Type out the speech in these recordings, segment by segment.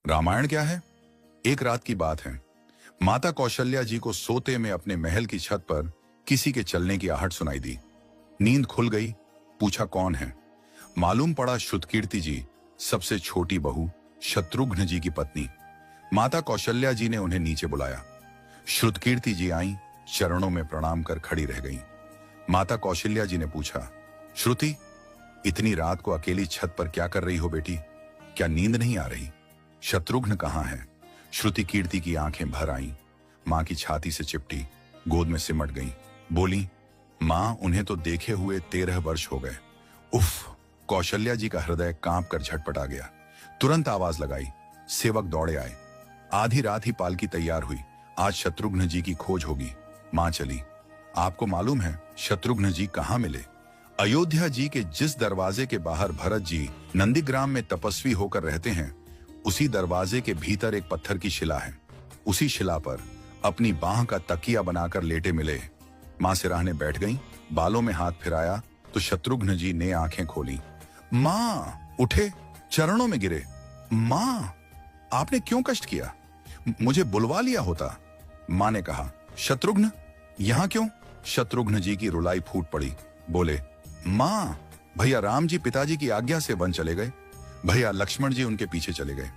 रामायण क्या है? एक रात की बात है। माता कौशल्या जी को सोते में अपने महल की छत पर किसी के चलने की आहट सुनाई दी। नींद खुल गई। पूछा कौन है? मालूम पड़ा श्रुतकीर्ति जी, सबसे छोटी बहू, शत्रुघ्न जी की पत्नी। माता कौशल्या जी ने उन्हें नीचे बुलाया। श्रुतकीर्ति जी आई, चरणों में प्रणाम कर खड़ी रह गईं। माता कौशल्या जी ने पूछा, श्रुति, इतनी रात को अकेली छत पर क्या कर रही हो बेटी? क्या नींद नहीं आ रही? शत्रुघ्न कहाँ है? श्रुति कीर्ति की आंखें भर आईं। मां की छाती से चिपटी, गोद में सिमट गईं। बोली, मां, उन्हें तो देखे हुए 13 वर्ष हो गए। उफ! कौशल्या जी का हृदय कांप कर झटपटा गया। तुरंत आवाज लगाई। सेवक दौड़े आए। आधी रात ही पालकी तैयार हुई। आज शत्रुघ्न जी की खोज होगी। मां चली। आपको मालूम है शत्रुघ्न जी कहाँ मिले? अयोध्या जी के जिस दरवाजे के बाहर भरत जी नंदीग्राम में तपस्वी होकर रहते हैं, उसी दरवाजे के भीतर एक पत्थर की शिला है। उसी शिला पर अपनी बाह का तकिया बनाकर लेटे मिले। मां सिराहने बैठ गईं, बालों में हाथ फिराया तो शत्रुघ्न जी ने आंखें खोली। मां! उठे, चरणों में गिरे। मां, आपने क्यों कष्ट किया? मुझे बुलवा लिया होता। मां ने कहा, शत्रुघ्न यहां क्यों? शत्रुघ्न जी की रुलाई फूट पड़ी। बोले, मां, भैया राम जी पिताजी की आज्ञा से वन चले गए। भैया लक्ष्मण जी उनके पीछे चले गए।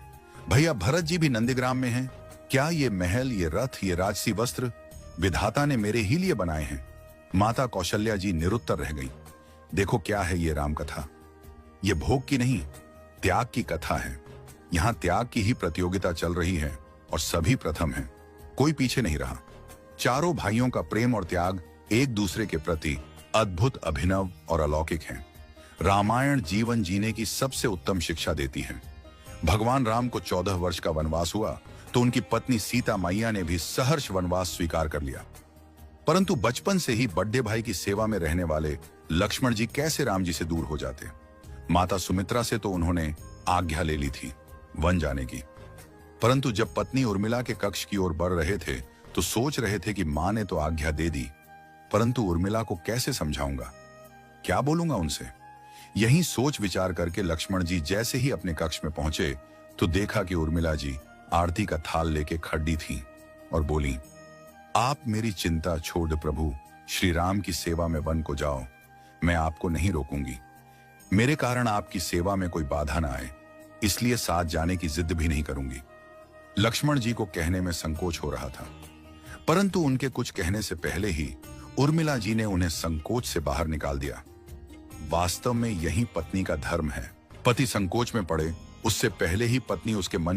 भैया भरत जी भी नंदीग्राम में हैं। क्या ये महल, ये रथ, ये राजसी वस्त्र विधाता ने मेरे ही लिए बनाए हैं? माता कौशल्या जी निरुत्तर रह गई। देखो क्या है ये राम कथा। ये भोग की नहीं, त्याग की कथा है। यहां त्याग की ही प्रतियोगिता चल रही है और सभी प्रथम हैं। कोई पीछे नहीं रहा। चारों भाइयों का प्रेम और त्याग एक दूसरे के प्रति अद्भुत, अभिनव और अलौकिक है। रामायण जीवन जीने की सबसे उत्तम शिक्षा देती है। भगवान राम को 14 वर्ष का वनवास हुआ तो उनकी पत्नी सीता मैया ने भी सहर्ष वनवास स्वीकार कर लिया। परंतु बचपन से ही बड़े भाई की सेवा में रहने वाले लक्ष्मण जी कैसे राम जी से दूर हो जाते? माता सुमित्रा से तो उन्होंने आज्ञा ले ली थी वन जाने की, परंतु जब पत्नी उर्मिला के कक्ष की ओर बढ़ रहे थे तो सोच रहे थे कि मां ने तो आज्ञा दे दी, परंतु उर्मिला को कैसे समझाऊंगा, क्या बोलूंगा उनसे? यही सोच विचार करके लक्ष्मण जी जैसे ही अपने कक्ष में पहुंचे तो देखा कि उर्मिला जी आरती का थाल लेके खड़ी थी और बोली, आप मेरी चिंता छोड़ प्रभु, श्री राम की सेवा में वन को जाओ। मैं आपको नहीं रोकूंगी। मेरे कारण आपकी सेवा में कोई बाधा ना आए, इसलिए साथ जाने की जिद भी नहीं करूंगी। लक्ष्मण जी को कहने में संकोच हो रहा था, परंतु उनके कुछ कहने से पहले ही उर्मिला जी ने उन्हें संकोच से बाहर निकाल दिया। वास्तव में यही पत्नी का धर्म है। पति संकोच में पड़े उससे पहले ही पत्नी उसके मन की